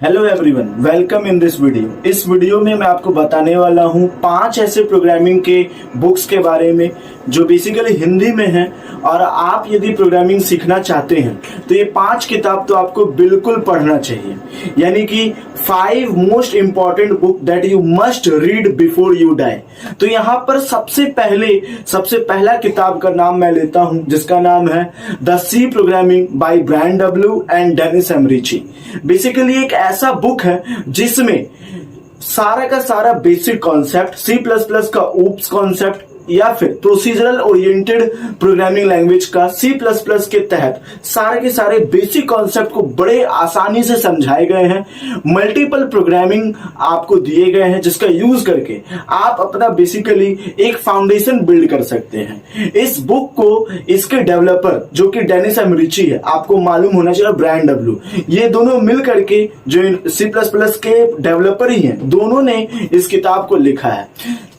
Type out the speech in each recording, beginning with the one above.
Hello everyone, welcome in this video. इस video में मैं आपको बताने वाला हूं 5 ऐसे प्रोग्रामिंग के बुक्स के बारे में जो बेसिकली हिंदी में हैं और आप यदि प्रोग्रामिंग सीखना चाहते हैं तो ये 5 किताब तो आपको बिल्कुल पढ़ना चाहिए। यानी कि 5 most important book that you must read before you die. तो यहाँ पर सबसे पहला किताब का नाम मैं लेता हूं जिसका नाम है the C programming by Brian W and Dennis M Ritchie. Basically एक ऐसा बुक है जिसमें सारा का सारा basic concept, C plus plus का ऊप्स कॉन्सेप्ट या फिर प्रोसीजरल ओरिएंटेड प्रोग्रामिंग लैंग्वेज का सी प्लस प्लस के तहत सारे के सारे बेसिक कॉन्सेप्ट को बड़े आसानी से समझाए गए हैं। मल्टीपल प्रोग्रामिंग आपको दिए गए हैं जिसका यूज करके आप अपना बेसिकली एक फाउंडेशन बिल्ड कर सकते हैं। इस बुक को इसके डेवलपर जो कि डेनिस एमरिची है, आपको मालूम होना चाहिए, ब्रायन डब्ल्यू, ये दोनों मिल करके जो सी प्लस प्लस के डेवलपर ही हैं, दोनों ने इस किताब को लिखा है।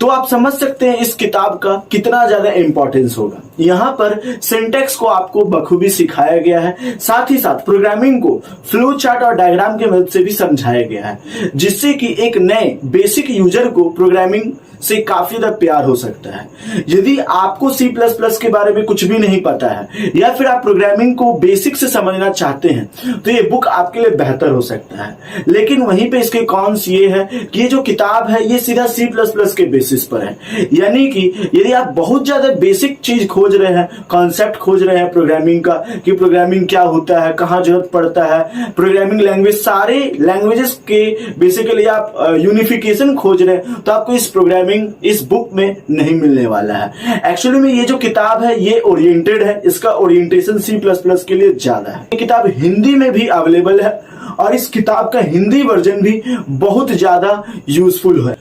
तो आप समझ सकते हैं इस किताब का कितना ज्यादा इंपॉर्टेंस होगा। यहाँ पर सिंटेक्स को आपको बखूबी सिखाया गया है, साथ ही साथ प्रोग्रामिंग को फ्लो चार्ट और डायग्राम की मदद से भी समझाया गया है, जिससे कि एक नए बेसिक यूजर को प्रोग्रामिंग से काफी ज्यादा प्यार हो सकता है। यदि आपको सी प्लस प्लस के बारे में कुछ भी नहीं पता है या फिर आप प्रोग्रामिंग को बेसिक से समझना चाहते हैं तो ये बुक आपके लिए बेहतर हो सकता है। लेकिन वहीं पे इसके कॉन्स ये है कि ये जो किताब है ये सीधा सी प्लस प्लस के बेसिस पर है। यानी कि यदि आप बहुत ज्यादा बेसिक चीज खोज रहे हैं, कॉन्सेप्ट खोज रहे हैं प्रोग्रामिंग का कि प्रोग्रामिंग क्या होता है, कहाँ जरूरत पड़ता है, प्रोग्रामिंग लैंग्वेज, सारे लैंग्वेजेस के बेसिकली आप यूनिफिकेशन खोज रहे हैं, तो आपको इस बुक में नहीं मिलने वाला है। एक्चुअली में ये जो किताब है ये ओरिएंटेड है, इसका ओरिएंटेशन सी प्लस प्लस के लिए ज्यादा है। ये किताब हिंदी में भी अवेलेबल है और इस किताब का हिंदी वर्जन भी बहुत ज्यादा यूजफुल है।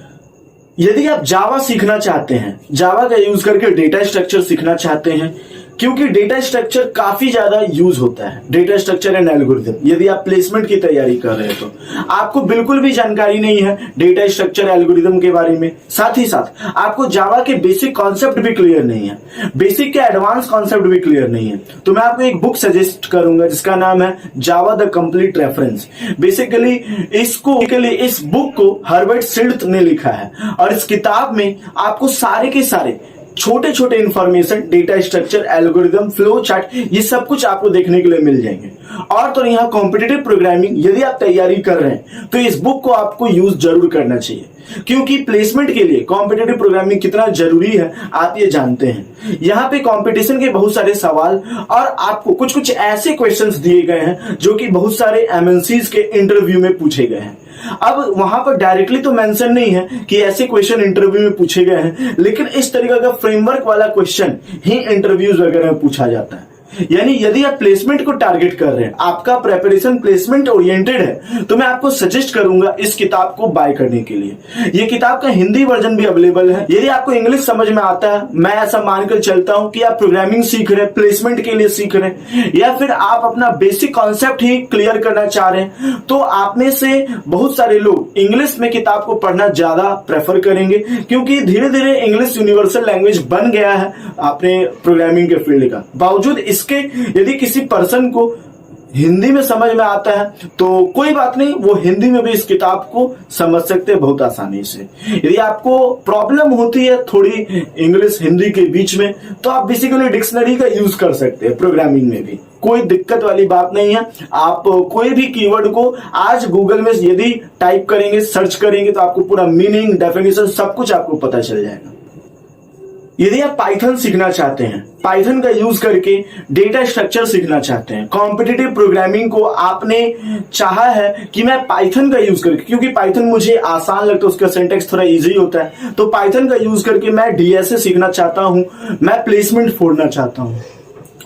यदि आप जावा सीखना चाहते हैं, जावा का यूज करके डेटा स्ट्रक्चर सीखना चाहते हैं, क्योंकि डेटा स्ट्रक्चर काफी ज्यादा यूज होता है, डेटा स्ट्रक्चर एंड एल्गोरिथम। यदि आप प्लेसमेंट की तैयारी कर रहे हैं तो आपको बिल्कुल भी जानकारी नहीं है डेटा स्ट्रक्चर एल्गोरिथम के बारे में, साथ ही साथ आपको जावा के बेसिक कॉन्सेप्ट भी क्लियर नहीं है, बेसिक के एडवांस कॉन्सेप्ट भी क्लियर नहीं है, तो मैं आपको एक बुक सजेस्ट करूंगा जिसका नाम है Java the complete reference. Basically इस बुक को हर्बर्ट सिल्ट ने लिखा है और इस किताब में आपको सारे के सारे छोटे छोटे information, data structure, algorithm, flow chart, ये सब कुछ आपको देखने के लिए मिल जाएंगे। और तो यहाँ कॉम्पिटिटिव प्रोग्रामिंग यदि आप तैयारी कर रहे हैं तो इस बुक को आपको यूज जरूर करना चाहिए, क्योंकि प्लेसमेंट के लिए कॉम्पिटिटिव प्रोग्रामिंग कितना जरूरी है आप ये जानते हैं। यहाँ पे कंपटीशन के बहुत सारे सवाल और आपको कुछ कुछ ऐसे क्वेश्चंस दिए गए हैं जो कि बहुत सारे एमएनसीज के इंटरव्यू में पूछे गए हैं। अब वहां पर डायरेक्टली तो मेंशन नहीं है कि ऐसे क्वेश्चन इंटरव्यू में पूछे गए हैं, लेकिन इस तरीके का फ्रेमवर्क वाला क्वेश्चन ही इंटरव्यूज वगैरह में पूछा जाता है। यानी यदि आप प्लेसमेंट को टारगेट कर रहे हैं, आपका प्रेपरेशन प्लेसमेंट ओरिएंटेड है, तो मैं आपको सजेस्ट करूंगा इस किताब को बाय करने के लिए। ये किताब का हिंदी वर्जन भी अवेलेबल है। यदि आपको इंग्लिश समझ में आता है, मैं ऐसा मानकर चलता हूं कि आप प्रोग्रामिंग सीख रहे हैं, प्लेसमेंट के लिए सीख रहे हैं, या फिर आप अपना बेसिक कॉन्सेप्ट ही क्लियर करना चाह रहे हैं, तो आप में से बहुत सारे लोग इंग्लिश में किताब को पढ़ना ज्यादा प्रेफर करेंगे, क्योंकि धीरे धीरे इंग्लिश यूनिवर्सल लैंग्वेज बन गया है अपने प्रोग्रामिंग के फील्ड का। बावजूद इसके यदि किसी पर्सन को हिंदी में समझ में आता है तो कोई बात नहीं, वो हिंदी में भी इस किताब को समझ सकते हैं बहुत आसानी से। यदि आपको प्रॉब्लम होती है थोड़ी इंग्लिश हिंदी के बीच में, तो आप बेसिकली डिक्शनरी का यूज कर सकते हैं प्रोग्रामिंग में भी, कोई दिक्कत वाली बात नहीं है। आप कोई भी कीवर्ड को आज गूगल में यदि टाइप करेंगे, सर्च करेंगे, तो आपको पूरा मीनिंग, डेफिनेशन सब कुछ आपको पता चल जाएगा। यदि आप पाइथन सीखना चाहते हैं, पाइथन का यूज करके डेटा स्ट्रक्चर सीखना चाहते हैं, कॉम्पिटिटिव प्रोग्रामिंग को आपने चाहा है कि मैं पाइथन का यूज करके, क्योंकि पाइथन मुझे आसान लगता है, उसका सिंटेक्स थोड़ा इजी होता है, तो पाइथन का यूज करके मैं डीएसए सीखना चाहता हूं, मैं प्लेसमेंट फोड़ना चाहता हूं,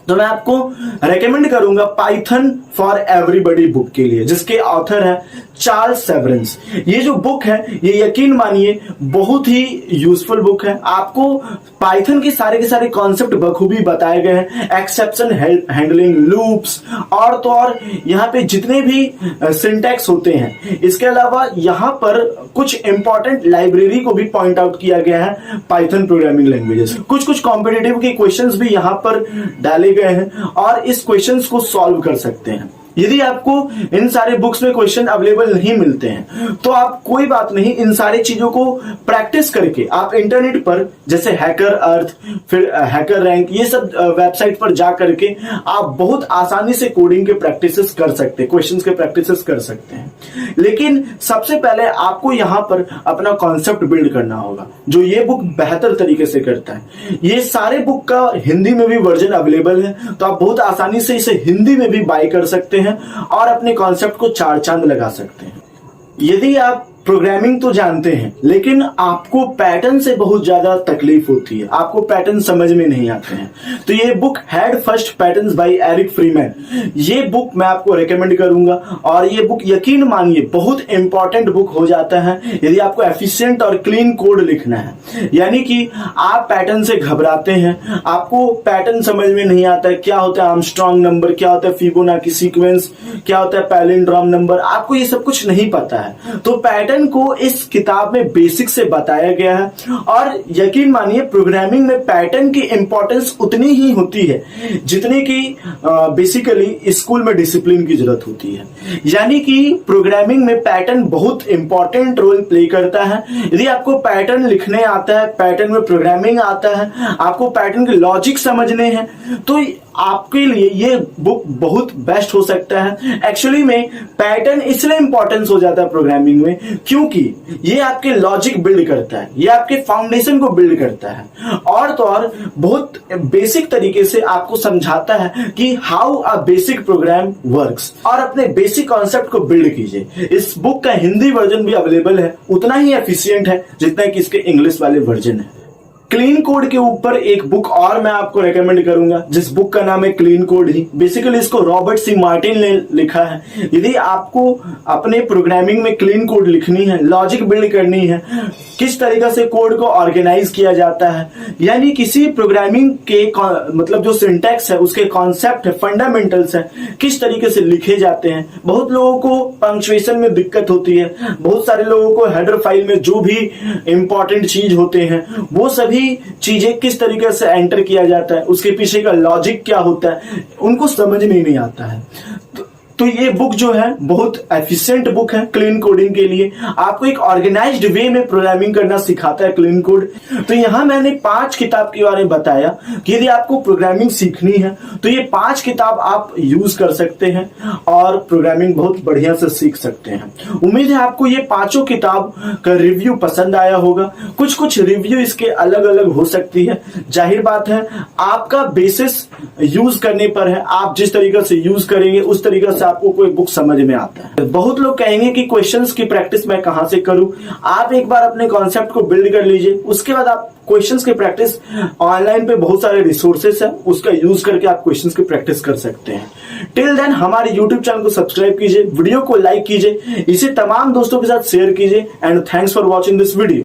तो मैं आपको रेकमेंड करूंगा पाइथन फॉर एवरीबॉडी बुक के लिए, जिसके ऑथर है चार्ल्स सेवरेंस। ये जो बुक है ये यकीन मानिए बहुत ही यूजफुल बुक है। आपको पाइथन के सारे कॉन्सेप्ट बखूबी बताए गए हैं, एक्सेप्शन हैंडलिंग, लूप्स, और तो और यहाँ पे जितने भी सिंटैक्स होते हैं। इसके अलावा यहाँ पर कुछ इंपॉर्टेंट लाइब्रेरी को भी पॉइंट आउट किया गया है पाइथन प्रोग्रामिंग लैंग्वेजेस। कुछ कॉम्पिटिटिव के क्वेश्चंस भी यहाँ पर डाले गए हैं और इस क्वेश्चंस को सॉल्व कर सकते हैं। यदि आपको इन सारे बुक्स में क्वेश्चन अवेलेबल नहीं मिलते हैं तो आप कोई बात नहीं, इन सारी चीजों को प्रैक्टिस करके आप इंटरनेट पर जैसे हैकर अर्थ, फिर हैकर रैंक, ये सब वेबसाइट पर जा करके आप बहुत आसानी से कोडिंग के प्रैक्टिसेस कर सकते हैं, क्वेश्चंस के प्रैक्टिसेस कर सकते हैं। लेकिन सबसे पहले आपको यहां पर अपना कॉन्सेप्ट बिल्ड करना होगा, जो ये बुक बेहतर तरीके से करता है। ये सारे बुक का हिंदी में भी वर्जन अवेलेबल है, तो आप बहुत आसानी से इसे हिंदी में भी बाय कर सकते हैं और अपने कॉन्सेप्ट को चार चांद लगा सकते हैं। यदि आप प्रोग्रामिंग तो जानते हैं लेकिन आपको पैटर्न से बहुत ज्यादा तकलीफ होती है, आपको पैटर्न समझ में नहीं आते हैं, तो ये book head first patterns by Eric Freeman, ये बुक मैं आपको रेकमेंड करूंगा। और ये बुक यकीन मानिए बहुत इंपॉर्टेंट बुक हो जाता है यदि आपको एफिशिएंट और क्लीन कोड लिखना है। यानी कि आप पैटर्न से घबराते हैं, आपको पैटर्न समझ में नहीं आता है, क्या होता है आर्मस्ट्रांग नंबर, क्या होता है फिबोनाची सीक्वेंस, क्या होता है पैलिंड्रोम नंबर, आपको ये सब कुछ नहीं पता है। तो पैटर्न को इस किताब में बेसिक से बताया गया है। और यकीन मानिए प्रोग्रामिंग में पैटर्न की इंपॉर्टेंस उतनी ही होती है जितनी की बेसिकली स्कूल में डिसिप्लिन की जरूरत होती है। यानी कि प्रोग्रामिंग में पैटर्न बहुत इंपॉर्टेंट रोल प्ले करता है। यदि आपको पैटर्न लिखने आता है, पैटर्न में प्रोग्रामिंग आता है, आपको पैटर्न के लॉजिक समझने हैं, तो आपके लिए ये बुक बहुत बेस्ट हो सकता है। एक्चुअली में पैटर्न इसलिए इंपॉर्टेंस हो जाता है प्रोग्रामिंग में क्योंकि ये आपके लॉजिक बिल्ड करता है, ये आपके फाउंडेशन को बिल्ड करता है, और तो और बहुत बेसिक तरीके से आपको समझाता है कि how a basic programme works, और अपने बेसिक कॉन्सेप्ट को बिल्ड कीजिए। इस बुक का हिंदी वर्जन भी अवेलेबल है, उतना ही एफिशिएंट है जितना कि इसके इंग्लिश वाले वर्जन है। क्लीन कोड के ऊपर एक बुक और मैं आपको रेकमेंड करूंगा, जिस बुक का नाम है क्लीन कोड ही। बेसिकली इसको रॉबर्ट सी मार्टिन ने लिखा है। यदि आपको अपने प्रोग्रामिंग में क्लीन कोड लिखनी है, लॉजिक बिल्ड करनी है, किस तरीके से कोड को ऑर्गेनाइज किया जाता है, यानी किसी प्रोग्रामिंग के मतलब जो सिंटैक्स है, उसके कॉन्सेप्ट है, फंडामेंटल्स है, किस तरीके से लिखे जाते हैं। बहुत लोगों को पंक्चुएशन में दिक्कत होती है, बहुत सारे लोगों को हेडर फाइल में जो भी इंपॉर्टेंट चीज होते हैं वो सभी चीजें किस तरीके से एंटर किया जाता है, उसके पीछे का लॉजिक क्या होता है, उनको समझ में नहीं आता है। तो ये बुक जो है बहुत एफिशिएंट बुक है क्लीन कोडिंग के लिए। आपको एक ऑर्गेनाइज्ड वे में प्रोग्रामिंग करना सिखाता है क्लीन कोड। तो यहां मैंने 5 किताब के बारे में बताया कि यदि आपको प्रोग्रामिंग सीखनी है तो ये 5 किताब आप यूज कर सकते हैं और प्रोग्रामिंग बहुत बढ़िया से सीख सकते हैं। उम्मीद है आपको ये 5 किताब का रिव्यू पसंद आया होगा। कुछ कुछ रिव्यू इसके अलग अलग हो सकती है, जाहिर बात है आपका बेसिस यूज करने पर है। आप जिस तरीके से यूज करेंगे उस तरीके से आपको कोई बुक समझ में आता है। बहुत लोग कहेंगे कि क्वेश्चंस की प्रैक्टिस मैं कहां से करूं। आप एक बार अपने कॉन्सेप्ट को बिल्ड कर लीजिए, उसके बाद आप क्वेश्चंस की प्रैक्टिस ऑनलाइन पे बहुत सारे रिसोर्सेस है, उसका यूज करके आप क्वेश्चंस की प्रैक्टिस कर सकते हैं। टिल देन हमारे यूट्यूब चैनल को सब्सक्राइब कीजिए, वीडियो को लाइक कीजिए, इसे तमाम दोस्तों के साथ शेयर कीजिए and thanks for watching this video.